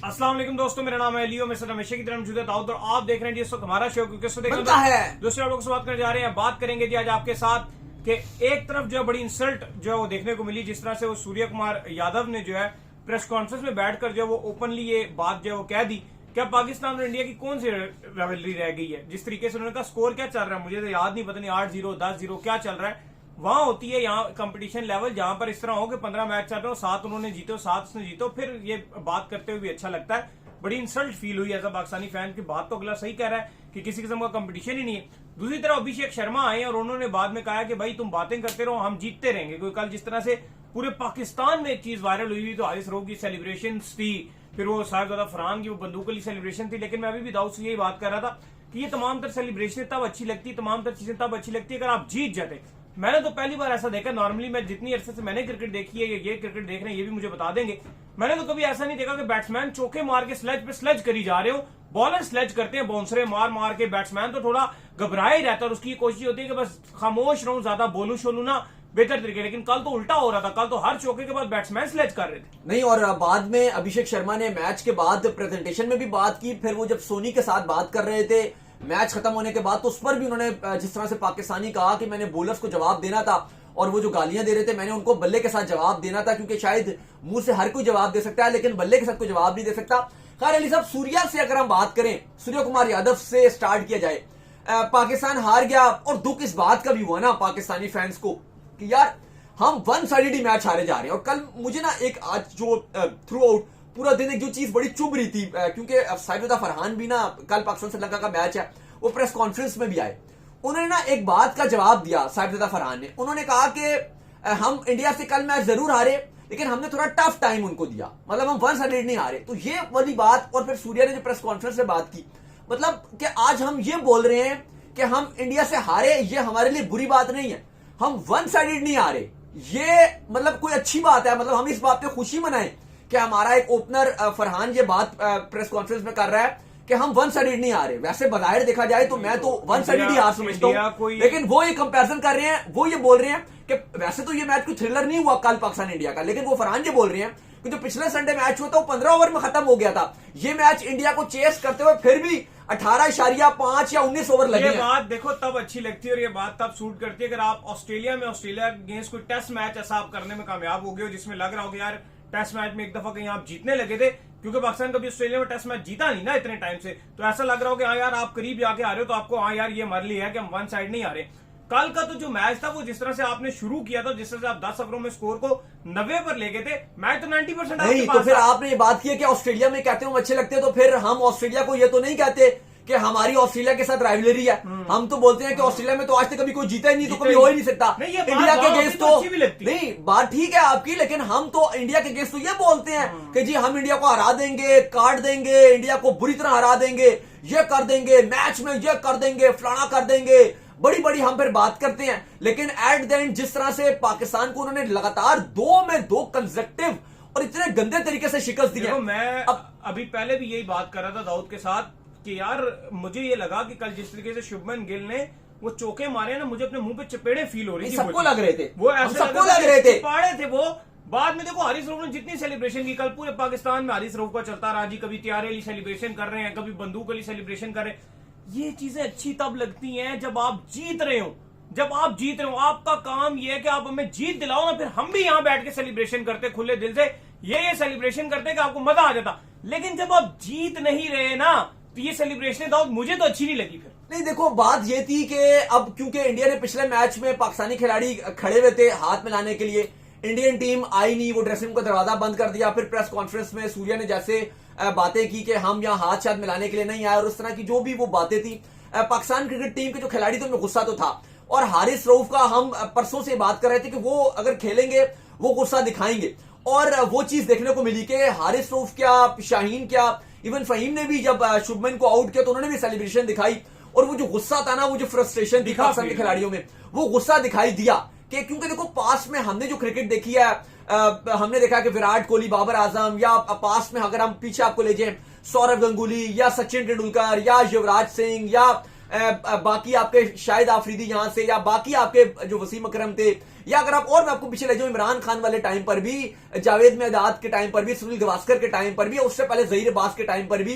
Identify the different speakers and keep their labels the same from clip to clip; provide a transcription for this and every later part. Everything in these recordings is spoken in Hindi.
Speaker 1: अस्सलाम वालेकुम दोस्तों, मेरा नाम है लियो। मैं सर हमेशा की तरह मौजूद है दाऊद और आप देख रहे हैं जी इस वक्त हमारा शो, क्योंकि इस वक्त दूसरे लोगों से बात करने जा रहे हैं। बात करेंगे जी आज आपके साथ कि एक तरफ जो बड़ी इंसल्ट जो है वो देखने को मिली, जिस तरह से वो सूर्य कुमार यादव ने जो है प्रेस कॉन्फ्रेंस में बैठकर जो वो ओपनली ये बात जो है वो कह दी कि अब पाकिस्तान और इंडिया की कौन सी राइवलरी रह गई है। जिस तरीके से उन्होंने कहा स्कोर क्या चल रहा है मुझे तो याद नहीं, पता नहीं 8-0 10-0 क्या चल रहा है। वहां होती है यहाँ कंपटीशन लेवल जहां पर इस तरह हो कि 15 मैच चल रहे हो, 7 उन्होंने जीते हो 7 उसने जीतो, फिर ये बात करते हुए भी अच्छा लगता है। बड़ी इंसल्ट फील हुई एज अ पाकिस्तानी फैन की। बात तो अगला सही कह रहा है कि किसी किस्म का कंपटीशन ही नहीं है। दूसरी तरफ अभिषेक शर्मा आए और उन्होंने बाद में कहा कि भाई तुम बातें करते रहो, हम जीतते रहेंगे। क्योंकि कल जिस तरह से पूरे पाकिस्तान में एक चीज वायरल हुई तो हारिस रऊफ की सेलिब्रेशन थी, फिर वो साहिबजादा फरहान की वो बंदूक वाली सेलिब्रेशन थी। लेकिन मैं अभी भी दाऊद से यही बात कर रहा था कि ये तमाम तर सेलिब्रेशन तब अच्छी लगती है, तमाम तर चीजें तब अच्छी लगती है अगर आप जीत जाते। मैंने तो पहली बार ऐसा देखा, नॉर्मली मैं जितनी अरसे से मैंने क्रिकेट देखी है, ये क्रिकेट देख रहे हैं ये भी मुझे बता देंगे, मैंने तो कभी ऐसा नहीं देखा कि बैट्समैन चौके मार के स्लेज पे स्लेज करी जा रहे हो। बॉलर स्लेज करते हैं बाउंसरे मार मार के, बैट्समैन तो थोड़ा घबराया ही रहता है और उसकी कोशिश होती है कि बस खामोश रहूं, ज्यादा बोलूं शोलूं ना बेहतर तरीके। लेकिन कल तो उल्टा हो रहा था, कल तो हर चौके के बाद बैट्समैन स्लेज कर रहे थे।
Speaker 2: नहीं, और बाद में अभिषेक शर्मा ने मैच के बाद प्रेजेंटेशन में भी बात की, फिर वो जब सोनी के साथ बात कर रहे थे मैच खत्म होने के बाद, तो उस पर भी उन्होंने जिस तरह से पाकिस्तानी कहा कि मैंने बॉलर्स को जवाब देना था और वो जो गालियां दे रहे थे मैंने उनको बल्ले के साथ जवाब देना था, क्योंकि शायद मुंह से हर कोई जवाब दे सकता है लेकिन बल्ले के साथ कोई जवाब नहीं दे सकता। खैर अली साहब, सूर्या से अगर हम बात करें, सूर्य कुमार यादव से स्टार्ट किया जाए। पाकिस्तान हार गया और दुख इस बात का भी हुआ ना पाकिस्तानी फैंस को कि यार हम वन साइडेड मैच हारे जा रहे हैं। और कल मुझे ना एक आज जो थ्रू आउट पूरा दिन एक जो चीज बड़ी चुभ रही थी, क्योंकि साहिबजादा फरहान भी ना कल पाकिस्तान श्रीलंका का मैच है, वो प्रेस कॉन्फ्रेंस में भी आए, उन्होंने ना एक बात का जवाब दिया साहिबजादा फरहान ने। उन्होंने कहा कि हम इंडिया से कल मैच जरूर हारे लेकिन हमने थोड़ा टफ टाइम उनको दिया, मतलब हम वन साइडेड नहीं हारे। तो ये वाली बात, और फिर सूर्या ने जो प्रेस कॉन्फ्रेंस में बात की, मतलब कि आज हम ये बोल रहे हैं कि हम इंडिया से हारे, ये हमारे लिए बुरी बात नहीं है, हम वन साइडेड नहीं हारे, ये मतलब कोई अच्छी बात है। मतलब हम इस बात पे खुशी मनाएं कि हमारा एक ओपनर फरहान ये बात प्रेस कॉन्फ्रेंस में कर रहा है कि हम वन साइडेड नहीं आ रहे। वैसे बजाय देखा जाए तो मैं तो वन साइडेड ही हार समझता हूं, लेकिन वो ये कंपैरिजन कर रहे हैं, वो ये बोल रहे हैं कि वैसे तो ये मैच कोई थ्रिलर नहीं हुआ कल पाकिस्तान इंडिया का, लेकिन वो फरहान ये बोल रहे हैं कि जो पिछले संडे मैच हुआ था वो 15 ओवर में खत्म हो गया था। ये मैच इंडिया को चेस करते हुए फिर भी 18.5 या 19 ओवर लगे।
Speaker 1: ये बात देखो तब अच्छी लगती है और ये बात तब सूट करती है अगर आप ऑस्ट्रेलिया अगेंस्ट कोई टेस्ट मैच ऐसा आप करने में कामयाब हो गए हो जिसमें लग रहा हो कि यार टेस्ट मैच में एक दफा कहीं आप जीतने लगे थे, क्योंकि पाकिस्तान कभी ऑस्ट्रेलिया में टेस्ट मैच जीता नहीं ना इतने टाइम से, तो ऐसा लग रहा हो कि हाँ यार आप करीब जाके आ रहे हो, तो आपको हाँ यार ये मर लिया है कि हम वन साइड नहीं आ रहे। कल का तो जो मैच था वो जिस तरह से आपने शुरू किया था, जिस तरह से आप 10 ओवरों में स्कोर को 90 पर ले गए थे, मैच तो 90%
Speaker 2: नहीं। तो फिर आपने ये बात की है कि ऑस्ट्रेलिया में कहते हो अच्छे लगते हैं, तो फिर हम ऑस्ट्रेलिया को ये तो नहीं कहते कि हमारी ऑस्ट्रेलिया के साथ राइवलरी है। हम तो बोलते हैं कि ऑस्ट्रेलिया में तो आज तक कभी कोई जीता ही नहीं, तो कभी हो ही नहीं सकता। इंडिया के अगेंस्ट तो नहीं, बात ठीक है आपकी, लेकिन हम तो इंडिया के अगेंस्ट तो ये बोलते हैं कि जी हम इंडिया को हरा देंगे, काट देंगे, इंडिया को बुरी तरह हरा देंगे, ये कर देंगे, मैच में ये कर देंगे, फलाना कर देंगे, बड़ी बड़ी हम फिर बात करते हैं। लेकिन एट द एंड जिस तरह से पाकिस्तान को उन्होंने लगातार 2 कंसेक्टिव और इतने गंदे तरीके से शिकस्त दी है।
Speaker 1: मैं अभी पहले भी यही बात कर रहा था दाऊद के साथ कि यार मुझे ये लगा कि कल जिस तरीके से शुभमन गिल ने वो चौके मारे ना, मुझे अपने मुंह पे चपेड़े फील हो रही थी।
Speaker 2: सबको लग रहे थे,
Speaker 1: वो ऐसे
Speaker 2: सबको लग रहे थे,
Speaker 1: पाड़े थे वो। बाद में देखो हारिस रऊफ ने जितनी सेलिब्रेशन की कल पूरे पाकिस्तान में हारिस रऊफ का चलता रहा जी, कभी त्यारे वाली सेलिब्रेशन कर रहे हैं, कभी बंदूक वाली सेलिब्रेशन कर रहे हैं। ये चीजें अच्छी तब लगती हैं जब आप जीत रहे हो, जब आप जीत रहे हो। आपका काम यह है कि आप हमें जीत दिलाओ ना, फिर हम भी यहां बैठ के सेलिब्रेशन करते खुले दिल से, ये सेलिब्रेशन करते कि आपको मजा आ जाता। लेकिन जब आप जीत नहीं रहे ना तो ये सेलिब्रेशन दाऊद मुझे तो अच्छी नहीं लगी। फिर
Speaker 2: नहीं, देखो बात ये थी कि अब क्योंकि इंडिया ने पिछले मैच में पाकिस्तानी खिलाड़ी खड़े हुए थे हाथ मिलाने के लिए, इंडियन टीम आई नहीं, वो ड्रेसिंग रूम का दरवाजा बंद कर दिया। फिर प्रेस कॉन्फ्रेंस में सूर्या ने जैसे बातें की कि हम यहाँ हाथ शाथ मिलाने के लिए नहीं आए, और उस तरह की जो भी वो बातें थी, पाकिस्तान क्रिकेट टीम के जो खिलाड़ी थे उनमें गुस्सा तो था। और हारिस रऊफ का हम परसों से बात कर रहे थे कि वो अगर खेलेंगे वो गुस्सा दिखाएंगे, और वो चीज देखने को मिली कि हारिस रऊफ क्या, शाहीन क्या, इवन फहीम ने भी जब शुभमन को आउट किया तो उन्होंने भी सेलिब्रेशन दिखाई, और वो जो गुस्सा था ना, वो जो फ्रस्ट्रेशन दिखा पाकिस्तान के खिलाड़ियों में, वो गुस्सा दिखाई दिया। कि क्योंकि देखो पास में हमने जो क्रिकेट देखी है, हमने देखा कि विराट कोहली, बाबर आजम, या पास में अगर हम पीछे आपको ले जाए सौरव गंगुली या सचिन तेंदुलकर या युवराज सिंह या बाकी आपके शाहिद आफरीदी यहां से, या बाकी आपके जो वसीम अकरम थे, या अगर आप और मैं आपको पीछे ले जाऊं इमरान खान वाले टाइम पर भी, जावेद मेहदाद के टाइम पर भी, सुनील गावस्कर के टाइम पर भी, उससे पहले जहीर अब्बास के टाइम पर भी,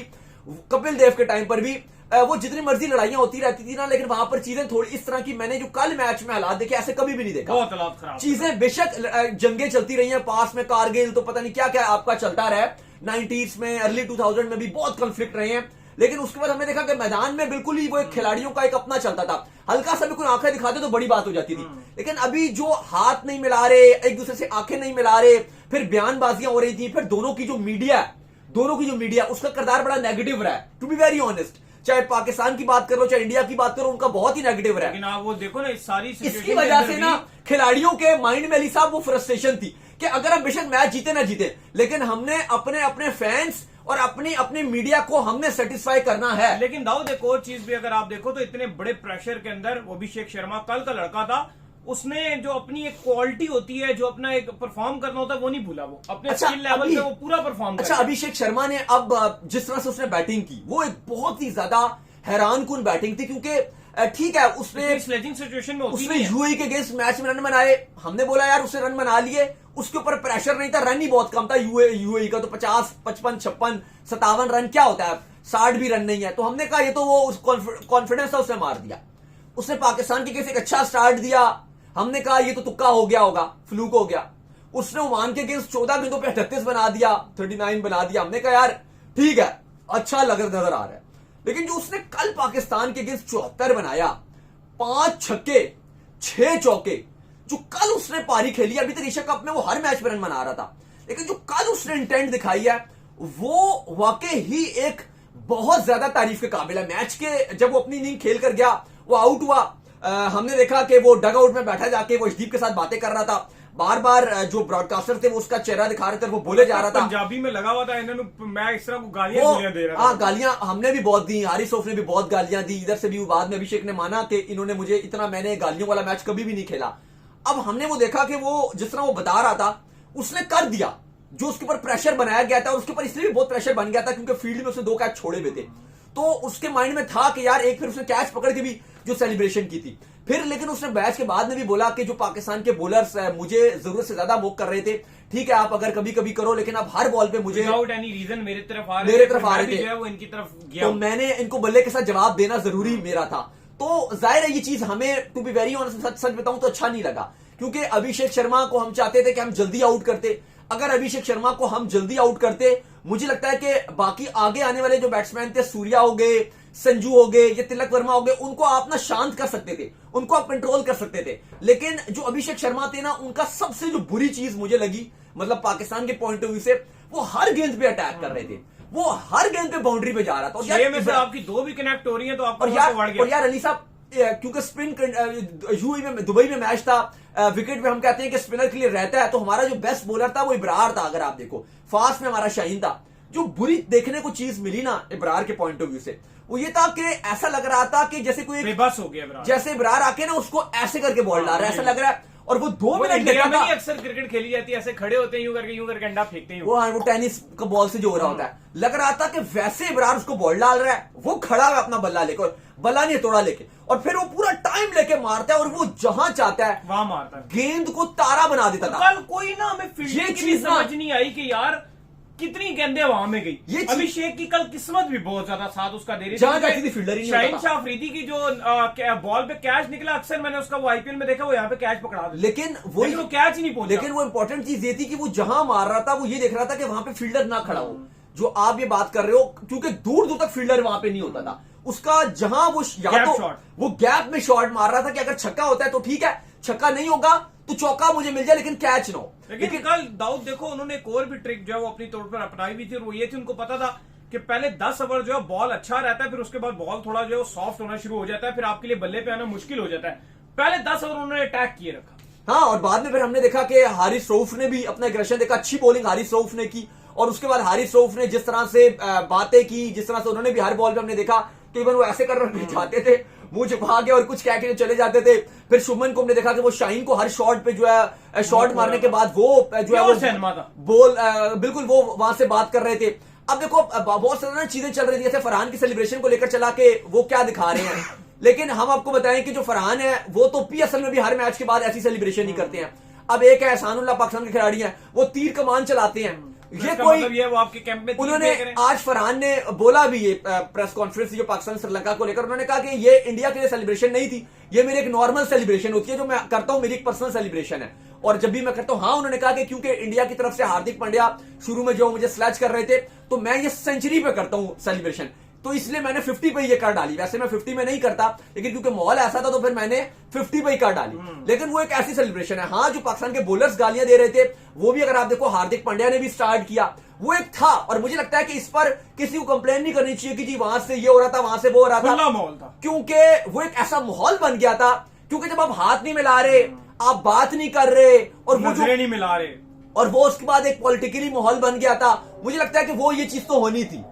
Speaker 2: कपिल देव के टाइम पर भी, वो जितनी मर्जी लड़ाइयां होती रहती थी ना, लेकिन वहां पर चीजें थोड़ी इस तरह की मैंने जो कल मैच में हालात देखे ऐसे कभी भी नहीं देखा।
Speaker 1: बहुत हालात खराब,
Speaker 2: चीजें बेशक जंगें चलती रही हैं पास में, कारगिल तो पता नहीं क्या क्या आपका चलता रहा, 90s में, अर्ली 2000 में भी बहुत कॉन्फ्लिक्ट रहे हैं, लेकिन उसके बाद हमने देखा कि मैदान में बिल्कुल ही वो एक खिलाड़ियों का एक अपना चलता था। हल्का सा भी कोई आंखें दिखाते तो बड़ी बात हो जाती थी, लेकिन अभी जो हाथ नहीं मिला रहे, एक दूसरे से आंखें नहीं मिला रहे, फिर बयानबाजियां हो रही थी, फिर दोनों की जो मीडिया उसका किरदार बड़ा नेगेटिव रहा है, टू बी वेरी ऑनेस्ट। चाहे पाकिस्तान की बात करो, चाहे इंडिया की बात करो, उनका बहुत ही नेगेटिव रहा है।
Speaker 1: लेकिन आप वो देखो ना, इस सारी
Speaker 2: इसकी वजह से ना खिलाड़ियों के माइंड में अली साहब वो फ्रस्ट्रेशन थी कि अगर हम बेशक मैच जीते ना जीते, लेकिन हमने अपने अपने फैंस और अपनी मीडिया को हमने सेटिस्फाई करना है।
Speaker 1: लेकिन दाऊद एक और चीज भी अगर आप देखो तो इतने बड़े प्रेशर के अंदर अभिषेक शर्मा कल का लड़का था, उसने जो अपनी एक क्वालिटी होती है, जो अपना एक परफॉर्म करना होता है, वो नहीं भूला, वो अपने स्किल लेवल पे वो पूरा परफॉर्म
Speaker 2: अच्छा, अभिषेक शर्मा ने अब जिस तरह से उसने बैटिंग की, वो एक बहुत ही ज्यादा हैरानकुन बैटिंग थी, क्योंकि ठीक है उसने
Speaker 1: स्लेजिंग सिचुएशन में
Speaker 2: उसने यूएई के अगेंस्ट मैच में रन बनाए, हमने बोला यार उसने रन बना लिए, उसके ऊपर प्रेशर नहीं था, रन ही बहुत कम था यूएई का, तो 50, 55, 56, 57 रन क्या होता है, 60 भी रन नहीं है, तो हमने कहा ये तो वो कॉन्फिडेंस था, उसने मार दिया। उसने पाकिस्तान के अगेंस्ट एक अच्छा स्टार्ट दिया, हमने कहा ये तो तुक्का हो गया होगा, फ्लूक हो गया। उसने ओमान के अगेंस्ट 14 गेंदों पे 38 बना दिया, 39 बना दिया, हमने कहा यार ठीक है, अच्छा नजर आ रहा है। लेकिन जो उसने कल पाकिस्तान के अगेंस्ट 74 बनाया, 5 छक्के 6 चौके, जो कल उसने पारी खेली, अभी तक एशिया कप में वो हर मैच में रन बना रहा था, लेकिन जो कल उसने इंटेंट दिखाई है वो वाकई ही एक बहुत ज्यादा तारीफ के काबिल है। मैच के जब वो अपनी इनिंग खेल कर गया, वो आउट हुआ, हमने देखा कि वो डग आउट में बैठा जाके वो अर्शदीप के साथ बातें कर रहा था, बार बार जो ब्रॉडकास्टर थे वो उसका चेहरा दिखा रहे थे, वो बोले जा रहा था,
Speaker 1: पंजाबी में लगा हुआ था, इन्होंने मैं इस तरह को गालियां दे रहा था।
Speaker 2: गालियां हमने भी बहुत दी, हारिस रऊफ ने भी बहुत गालियां दी, इधर से भी बाद में अभिषेक ने माना कि इन्होंने मुझे इतना, मैंने गालियों वाला मैच कभी भी नहीं खेला। अब हमने वो देखा कि वो जिस तरह वो बता रहा था उसने कर दिया, जो उसके ऊपर प्रेशर बनाया गया था, और उसके ऊपर इसलिए भी बहुत प्रेशर बन गया था क्योंकि फील्ड में उसने 2 कैच छोड़े हुए थे, तो उसके माइंड में था कि यार एक, फिर उसने कैच पकड़ के भी जो सेलिब्रेशन की थी फिर, लेकिन उसने मैच के बाद में भी बोला कि जो पाकिस्तान के बॉलर्स मुझे जरूरत से ज्यादा वॉक कर रहे थे, ठीक है आप अगर कभी कभी करो, लेकिन आप हर बॉल पे मुझे
Speaker 1: विदाउट एनी रीजन मेरे तरफ आ रहे थे, वो इनकी तरफ गया,
Speaker 2: तो मैंने इनको बल्ले के साथ जवाब देना जरूरी मेरा था। तो जाहिर है ये चीज हमें, टू बी वेरी ऑनेस्ट, सच बताऊं तो अच्छा नहीं लगा, क्योंकि अभिषेक शर्मा को हम चाहते थे कि हम जल्दी आउट करते। अगर अभिषेक शर्मा को हम जल्दी आउट करते, मुझे लगता है कि बाकी आगे आने वाले जो बैट्समैन थे, सूर्या हो गए, संजू हो गए, ये तिलक वर्मा हो गए, उनको आप ना शांत कर सकते थे, उनको आप कंट्रोल कर सकते थे। लेकिन जो अभिषेक शर्मा थे ना, उनका सबसे जो बुरी चीज मुझे लगी, मतलब पाकिस्तान के पॉइंट ऑफ व्यू से, वो हर गेंद पे अटैक कर रहे थे, वो हर गेंद पे बाउंड्री पे जा रहा था।
Speaker 1: और में से आपकी 2 भी कनेक्ट हो रही है, तो आपको
Speaker 2: और यार अली साहब, क्योंकि स्पिन यूएई में, दुबई में मैच था, विकेट पे हम कहते हैं कि स्पिनर के लिए रहता है, तो हमारा जो बेस्ट बॉलर था वो इब्रार था। अगर आप देखो फास्ट में हमारा शाहीन था। जो बुरी देखने को चीज मिली ना इब्रार के पॉइंट ऑफ व्यू से, वो ये था कि ऐसा लग रहा था कि जैसे कोई
Speaker 1: बेबस हो गया इब्रार,
Speaker 2: जैसे इब्रार आके ना उसको ऐसे करके बॉल डाल रहा है, ऐसा लग रहा है। और वो 2 मिनट
Speaker 1: इंडिया में ही अक्सर क्रिकेट खेली जाती है, ऐसे खड़े होते हैं, यूं करके अंडा फेंकते हैं,
Speaker 2: वो टेनिस का बॉल से जो हो रहा होता है, लग रहा था कि वैसे इब्रार उसको बॉल डाल रहा है, वो खड़ा है अपना बल्ला लेकर, बल्ला नहीं तोड़ा लेके, और फिर वो पूरा टाइम लेके मारता है, और वो जहां चाहता है
Speaker 1: वहां मारता है,
Speaker 2: गेंद को तारा बना देता था।
Speaker 1: कल कोई ना हमें फील्डिंग की समझ नहीं आई कि यार कितनी गेंदें वहां में गई। ये अभिषेक की कल किस्मत भी बहुत ज्यादा साथ उसका दे रही
Speaker 2: थी, फील्डर ही नहीं
Speaker 1: शाहीन शाह अफरीदी की जो बॉल पे कैच निकला, अक्सर मैंने उसका वो आईपीएल में देखा, वो यहाँ पे कैच पकड़ा था,
Speaker 2: लेकिन वो
Speaker 1: कैच ही नहीं पहुंचा।
Speaker 2: लेकिन वो इंपॉर्टेंट चीज ये थी कि वो जहां मार रहा था, वो ये देख रहा था कि वहां पे फील्डर ना खड़ा हो, जो आप ये बात कर रहे हो, क्योंकि दूर दूर तक फील्डर वहां पे नहीं होता था उसका, जहां वो या तो वो गैप में शॉट मार रहा था कि अगर छक्का होता है तो ठीक है, छक्का नहीं होगा तो चौका मुझे मिल जाए, लेकिन कैच ना हो।
Speaker 1: लेकिन कल दाऊद देखो, उन्होंने एक और भी ट्रिक जो है वो अपनी तौर पर अपनाई भी थी, और वो ये थी, उनको पता था कि पहले 10 ओवर जो है बॉल अच्छा रहता है, फिर उसके बाद बॉल थोड़ा जो है सॉफ्ट होना शुरू हो जाता है, फिर आपके लिए बल्ले पे आना मुश्किल हो जाता है। पहले 10 ओवर उन्होंने अटैक किए रखा।
Speaker 2: हाँ, और बाद में फिर हमने देखा कि हारिस रऊफ ने भी अपना एग्रेशन देखा, अच्छी बॉलिंग हारिस रऊफ ने की, और उसके बाद हारिस रऊफ ने जिस तरह से बातें की, जिस तरह से उन्होंने भी हर बॉल पे हमने देखा कि वो ऐसे कर रहे जाते थे, मुंह छुपा के और कुछ कह के चले जाते थे। फिर शुभमन को हमने देखा कि वो शाहीन को हर शॉट पे जो है शॉट मारने के बाद वो जो है वो बोल बिल्कुल वो वहां से बात कर रहे थे। अब देखो बहुत सारी चीजें चल रही थी, जैसे फरहान की सेलिब्रेशन को लेकर चला के वो क्या दिखा रहे हैं, लेकिन हम आपको बताएं कि जो फरहान है वो तो PSL में भी हर मैच के बाद ऐसी सेलिब्रेशन नहीं करते हैं। अब एक है एहसानुल्लाह, पाकिस्तान के खिलाड़ी हैं, वो तीर कमान चलाते हैं, ये कोई
Speaker 1: मतलब ये वो आपके कैंप में
Speaker 2: उन्होंने आज फरहान ने बोला भी ये प्रेस कॉन्फ्रेंस जो पाकिस्तान श्रीलंका को लेकर, उन्होंने कहा कि ये इंडिया के लिए सेलिब्रेशन नहीं थी, ये मेरी एक नॉर्मल सेलिब्रेशन होती है जो मैं करता हूं, मेरी एक पर्सनल सेलिब्रेशन है और जब भी मैं करता हूं। हाँ, उन्होंने कहा कि क्योंकि इंडिया की तरफ से हार्दिक पांड्या शुरू में जो मुझे स्लैच कर रहे थे तो मैं ये सेंचुरी पे करता हूं सेलिब्रेशन, तो इसलिए मैंने 50 पे ये कर डाली। वैसे मैं 50 में नहीं करता, लेकिन क्योंकि माहौल ऐसा था तो फिर मैंने 50 पे ही कर डाली। लेकिन वो एक ऐसी सेलिब्रेशन है। हाँ, जो पाकिस्तान के बॉलर्स गालियां दे रहे थे वो भी अगर आप देखो हार्दिक पांड्या ने भी स्टार्ट किया, वो एक था। और मुझे लगता है कि इस पर किसी को कंप्लेन नहीं करनी चाहिए कि जी वहां से ये हो रहा था, वहां से वो हो रहा था,
Speaker 1: माहौल था,
Speaker 2: क्योंकि वो एक ऐसा माहौल बन गया था। क्योंकि जब आप हाथ नहीं मिला रहे, आप बात नहीं कर रहे और वो जो
Speaker 1: नहीं मिला रहे,
Speaker 2: और वो उसके बाद एक पॉलिटिकली माहौल बन गया था, मुझे लगता है कि वो ये चीज तो होनी थी।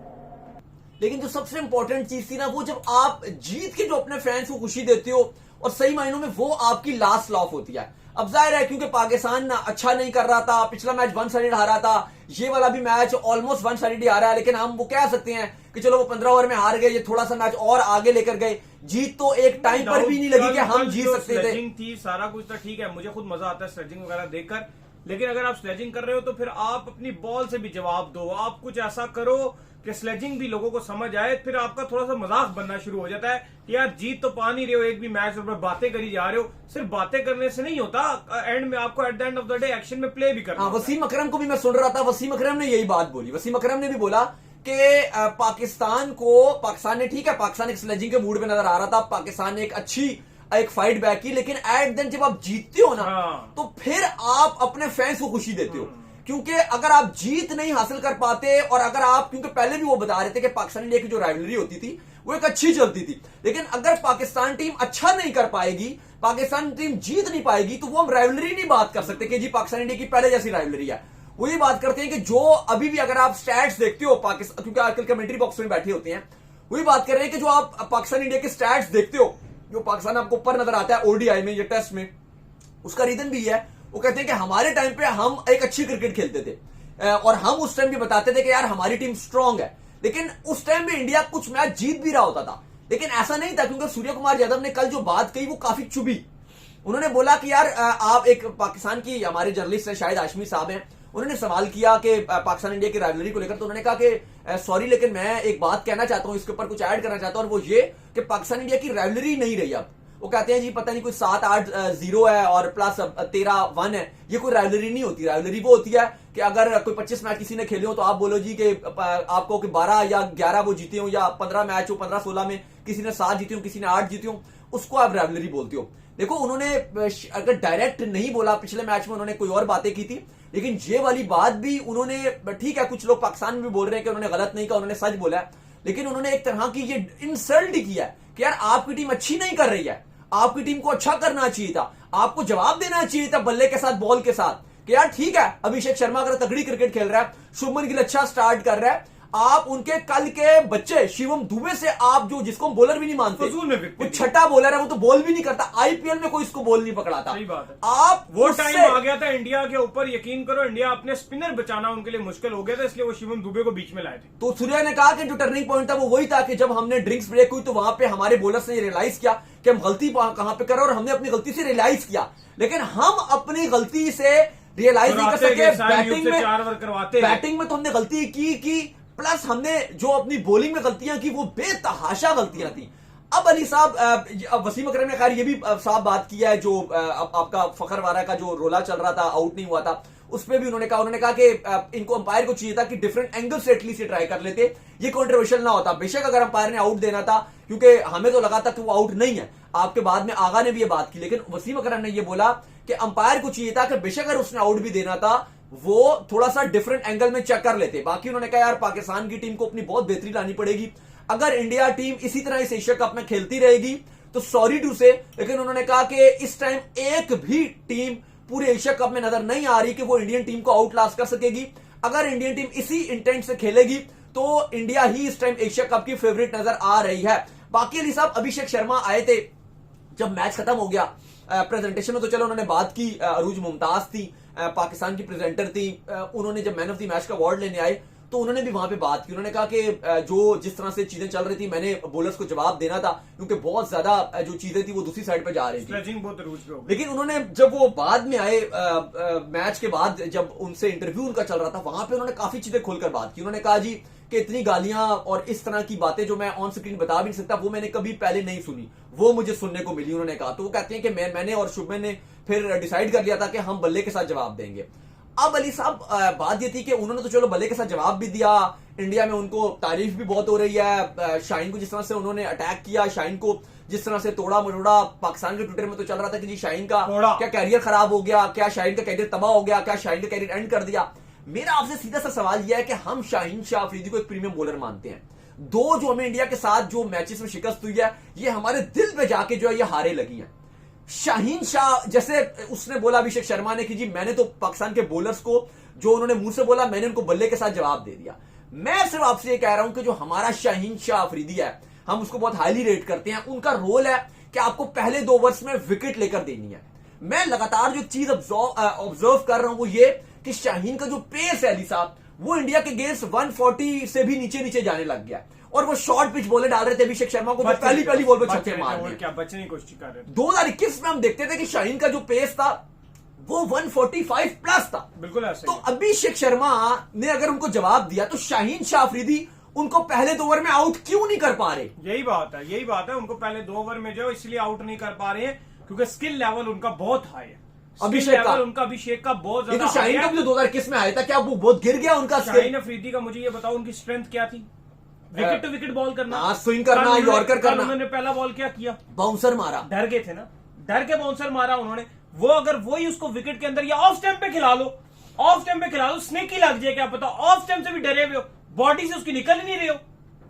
Speaker 2: लेकिन जो सबसे इंपॉर्टेंट चीज थी ना, वो जब आप जीत के जो अपने फैंस को खुशी देते हो और सही मायनों में वो आपकी लास्ट लॉफ होती है। अब जाहिर है क्योंकि पाकिस्तान अच्छा नहीं कर रहा था, पिछला मैच 1 साइडेड हारा था, ये वाला भी मैच ऑलमोस्ट 1 साइडेड ही हारा है, लेकिन हम वो कह सकते हैं कि चलो वो 15 ओवर में हार गए, ये थोड़ा सा मैच और आगे लेकर गए। जीत तो एक टाइम पर भी नहीं लगी कि हम जीत सकते थे।
Speaker 1: सारा कुछ था, ठीक है, मुझे खुद मजा आता है स्लेजिंग वगैरह देखकर, लेकिन अगर आप स्लेजिंग कर रहे हो तो फिर आप अपनी बॉल से भी जवाब दो, आप कुछ ऐसा करो कि स्लेजिंग भी लोगों को समझ आए, फिर आपका थोड़ा सा मजाक बनना शुरू हो जाता है कि यार जीत तो पा नहीं रहे हो एक भी मैच, और बातें करी जा रहे हो। सिर्फ बातें करने से नहीं होता, एंड में आपको at the end of the day action में प्ले भी करना।
Speaker 2: वसीम अकरम को भी मैं सुन रहा था, वसीम अकरम ने यही बात बोली। वसीम अकरम ने भी बोला कि पाकिस्तान ने, ठीक है, पाकिस्तान एक स्लेजिंग के मूड में नजर आ रहा था, पाकिस्तान ने एक फाइट बैक की, लेकिन एट देन जब आप जीतते हो ना तो फिर आप अपने फैंस को खुशी देते हो। क्योंकि अगर आप जीत नहीं हासिल कर पाते, और अगर आप, क्योंकि पहले भी वो बता रहे थे कि पाकिस्तान इंडिया की जो राइवलरी होती थी वो एक अच्छी चलती थी, लेकिन अगर पाकिस्तान टीम अच्छा नहीं कर पाएगी, पाकिस्तान टीम जीत नहीं पाएगी, तो वो हम राइवलरी नहीं बात कर सकते कि जी पाकिस्तान इंडिया की पहले जैसी राइवलरी है। वो ये बात करते हैं कि जो अभी भी अगर आप स्टैट्स देखते हो पाकिस्तान, क्योंकि आजकल कमेंट्री बॉक्स में बैठे होते हैं, वही बात कर रहे हैं कि जो आप पाकिस्तान इंडिया के स्टैट्स देखते हो, जो पाकिस्तान आपको ऊपर नजर आता है ओडीआई में या टेस्ट में, उसका रीजन भी है, वो कहते हैं कि हमारे टाइम पे हम एक अच्छी क्रिकेट खेलते थे और हम उस टाइम भी बताते थे कि यार हमारी टीम स्ट्रांग है, लेकिन उस टाइम भी इंडिया कुछ मैच जीत भी रहा होता था। लेकिन ऐसा नहीं था, क्योंकि सूर्य कुमार यादव ने कल जो बात कही वो काफी चुभी। उन्होंने बोला कि यार आप, एक पाकिस्तान की हमारे जर्नलिस्ट है शाहिद हाशमी साहब हैं, उन्होंने सवाल किया कि पाकिस्तान इंडिया की राइवलरी को लेकर, तो उन्होंने कहा कि सॉरी लेकिन मैं एक बात कहना चाहता हूं, इसके ऊपर कुछ ऐड करना चाहता हूं, और वो ये कि पाकिस्तान इंडिया की राइवलरी नहीं रही अब। वो कहते हैं जी पता नहीं कोई 7-8-0 है और प्लस 13-1 है, ये कोई राइवलरी नहीं होती। राइवलरी वो होती है कि अगर कोई 25 मैच किसी ने खेले हो तो आप बोलो जी कि आपको 12 या 11 वो जीते हो, या 15 मैच हो, 15-16 में किसी ने 7 जीते हो, किसी ने 8 जीते हो, उसको आप राइवलरी बोलते हो। देखो उन्होंने अगर डायरेक्ट नहीं बोला, पिछले मैच में उन्होंने कोई और बातें की थी, लेकिन ये वाली बात भी उन्होंने, ठीक है कुछ लोग पाकिस्तान में भी बोल रहे हैं कि उन्होंने गलत नहीं कहा, उन्होंने सच बोला है, लेकिन उन्होंने एक तरह की ये इंसल्ट किया है कि यार आपकी टीम अच्छी नहीं कर रही है, आपकी टीम को अच्छा करना चाहिए था, आपको जवाब देना चाहिए था बल्ले के साथ, बॉल के साथ, कि यार ठीक है अभिषेक शर्मा अगर तगड़ी क्रिकेट खेल रहा है, शुभमन गिल अच्छा स्टार्ट कर रहा है, आप उनके कल के बच्चे शिवम दुबे से, आप जो जिसको हम बॉलर भी नहीं मानते, वो छठा बॉलर है, वो तो बॉल भी नहीं करता, आईपीएल में कोई इसको बॉल नहीं पकड़ा था।
Speaker 1: सही बात है।
Speaker 2: आप
Speaker 1: वो टाइम आ गया था इंडिया के ऊपर, यकीन करो इंडिया अपने स्पिनर बचाना उनके लिए मुश्किल हो गया था, इसलिए वो शिवम दुबे को बीच में लाए थे।
Speaker 2: तो सूर्या ने कहा कि जो टर्निंग पॉइंट था वो वही था कि जब हमने ड्रिंक्स ब्रेक हुई तो वहां पे हमारे बॉलर्स ने रियलाइज किया कि हम गलती कहां पे कर रहे हैं, और हमने अपनी गलती से रियलाइज किया, लेकिन हम अपनी गलती से रियलाइज नहीं कर सके। बैटिंग में तो हमने गलती की, प्लस हमने जो अपनी बॉलिंग में गलतियां की वो बेतहाशा गलतियां थी। अब अली साहब, वसीम अकरम ने खैर ये भी साफ बात किया है, जो आपका फखर वारा का जो रोला चल रहा था, आउट नहीं हुआ था, उस पर भी उन्होंने कहा कि इनको अंपायर को चाहिए था कि डिफरेंट एंगल से एटलीस्ट ट्राई कर लेते, ये कंट्रोवर्शियल ना होता। बेशक अगर अंपायर ने आउट देना था, क्योंकि हमें तो लगा था कि वो आउट नहीं है, आपके बाद में आगा ने भी ये बात की, लेकिन वसीम अकरम ने ये बोला कि अंपायर को चाहिए था कि बेशक अगर उसने आउट भी देना था वो थोड़ा सा डिफरेंट एंगल में चेक कर लेते। बाकी उन्होंने कहा यार पाकिस्तान की टीम को अपनी बहुत बेहतरी लानी पड़ेगी, अगर इंडिया टीम इसी तरह इस एशिया कप में खेलती रहेगी तो सॉरी टू से, लेकिन उन्होंने कहा कि इस टाइम एक भी टीम पूरे एशिया कप में नजर नहीं आ रही कि वो इंडियन टीम को आउटलास्ट कर सकेगी। अगर इंडियन टीम इसी इंटेंट से खेलेगी तो इंडिया ही इस टाइम एशिया कप की फेवरेट नजर आ रही है। बाकी अली साहब, अभिषेक शर्मा आए थे जब मैच खत्म हो गया, प्रेजेंटेशन में तो चलो उन्होंने बात की, अरूज मुमताज थी, पाकिस्तान की प्रेजेंटर थी, उन्होंने जब मैन ऑफ द मैच का अवार्ड लेने आए तो उन्होंने भी वहां पे बात की। उन्होंने कहा कि जो जिस तरह से चीजें चल रही थी, मैंने बॉलर्स को जवाब देना था क्योंकि बहुत ज्यादा जो चीजें थी वो दूसरी साइड पे जा रही थी। लेकिन उन्होंने जब वो बाद में आए मैच के बाद, जब उनसे इंटरव्यू उनका चल रहा था, वहां पे उन्होंने काफी चीजें खोलकर बात की। उन्होंने कहा जी कि इतनी गालियां और इस तरह की बातें जो मैं ऑन स्क्रीन बता भी नहीं सकता, वो मैंने कभी पहले नहीं सुनी, वो मुझे सुनने को मिली। उन्होंने कहा, तो वो कहते हैं कि मैंने और शुभमन ने फिर डिसाइड कर लिया था कि हम बल्ले के साथ जवाब देंगे। अब अली साहब, बात ये थी कि उन्होंने तो चलो बल्ले के साथ जवाब भी दिया, इंडिया में उनको तारीफ भी बहुत हो रही है। शाहीन को जिस तरह से उन्होंने अटैक किया, शाहीन को जिस तरह से तोड़ा मरोड़ा, पाकिस्तान के ट्विटर में तो चल रहा था कि जी शाहीन का क्या कैरियर खराब हो गया, क्या शाहीन का कैरियर तबाह हो गया, क्या शाहीन का कैरियर एंड कर दिया। मेरा आपसे सीधा सा सवाल यह है कि हम शाहीन शाह अफरीदी को एक प्रीमियम बॉलर मानते हैं। दो जो हमें इंडिया के साथ जो मैचेस में शिकस्त हुई है, ये हमारे दिल पे जाके जो है ये हारे लगी हैं। शाहीन शाह, जैसे उसने बोला अभिषेक शर्मा ने कि जी मैंने तो पाकिस्तान के बॉलर्स को जो उन्होंने मुंह से बोला, मैंने उनको बल्ले के साथ जवाब दे दिया। मैं सिर्फ आपसे ये कह रहा हूं कि जो हमारा शाहीन शाह अफरीदी है, हम उसको बहुत हाईली रेट करते हैं। उनका रोल है कि आपको पहले 2 ओवर्स में विकेट लेकर देनी है। मैं लगातार जो चीज ऑब्जर्व कर रहा हूं वो ये कि शाहीन का जो पेस है अली साहब, वो इंडिया के अगेंस्ट 140 से भी नीचे नीचे जाने लग गया। और वो शॉर्ट पिच बॉलर डाल रहे थे अभिषेक शर्मा को, पहली बॉल पर छक्के मार रहे
Speaker 1: क्या बचने की कोशिश कर रहे थे।
Speaker 2: 2021 में हम देखते थे कि शाहीन का जो पेस था वो 145 प्लस था,
Speaker 1: बिल्कुल ऐसे।
Speaker 2: तो अभिषेक शर्मा ने अगर उनको जवाब दिया तो शाहीन शाह अफरीदी उनको पहले 2 ओवर में आउट क्यों नहीं कर पा रहे?
Speaker 1: यही बात है, उनको पहले 2 ओवर में जो इसलिए आउट नहीं कर पा रहे हैं क्योंकि स्किल लेवल उनका बहुत हाई है। अभिषेक का बहुत ज्यादा।
Speaker 2: तो शाहीन का भी 2021 में आया था, क्या वो बहुत गिर गया उनका?
Speaker 1: शाहीन अफरीदी का मुझे ये बताओ, उनकी स्ट्रेंथ क्या थी? विकेट टू विकेट बॉल करना,
Speaker 2: स्विंग करना, यॉर्कर करना।
Speaker 1: उन्होंने पहला बॉल क्या किया?
Speaker 2: बाउंसर मारा,
Speaker 1: डर गए थे ना, डर के बाउंसर मारा उन्होंने। वो अगर वही उसको विकेट के अंदर या ऑफ स्टंप पे खिला लो, स्नेक ही लग जाए, क्या पता। ऑफ स्टंप से भी डरे हुए हो, बॉडी से उसकी निकल ही नहीं रहे हो।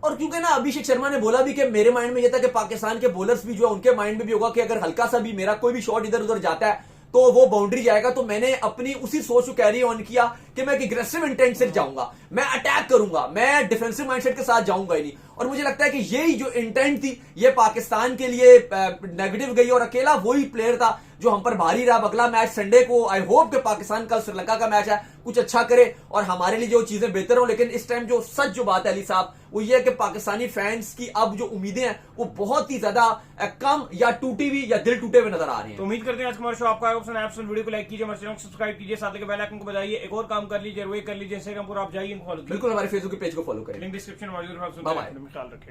Speaker 2: और क्योंकि ना अभिषेक शर्मा ने बोला भी कि मेरे माइंड में यह था कि पाकिस्तान के बॉलर्स भी जो है उनके माइंड में भी होगा कि अगर हल्का सा भी मेरा कोई भी शॉट इधर उधर जाता है तो वो बाउंड्री जाएगा। तो मैंने अपनी उसी सोच को कैरी ऑन किया कि मैं एक एग्रेसिव इंटेंट से जाऊंगा, मैं अटैक करूंगा, मैं डिफेंसिव माइंडसेट के साथ जाऊंगा ही नहीं। और मुझे लगता है कि यही जो इंटेंट थी ये पाकिस्तान के लिए नेगेटिव गई, और अकेला वही प्लेयर था जो हम पर भारी रहा। अगला मैच संडे को, आई होप कि पाकिस्तान का श्रीलंका का मैच है कुछ अच्छा करे और हमारे लिए जो चीजें बेहतर हो। लेकिन इस टाइम जो सच जो बात है अली साहब, वो ये है कि पाकिस्तानी फैंस की अब जो उम्मीदें हैं वो बहुत ही ज्यादा कम या टूटी हुई या दिल टूटे हुए नजर आ रहे हैं।
Speaker 1: तो उम्मीद करते हैं आज हमारा शो आपका वीडियो को लाइक कीजिए, हमारे चैनल को सब्सक्राइब कीजिए, साथ ही बेल आइकन को बजाइए। एक और काम कर लीजिए, वो कर लीजिए, इंस्टाग्राम पर आप जाइए, फॉलो
Speaker 2: बिल्कुल हमारे फेसबुक पेज को फॉलो करें,
Speaker 1: लिंक डिस्क्रिप्शन मौजूद है।
Speaker 2: बाय बाय,
Speaker 1: ख्याल रखिएगा।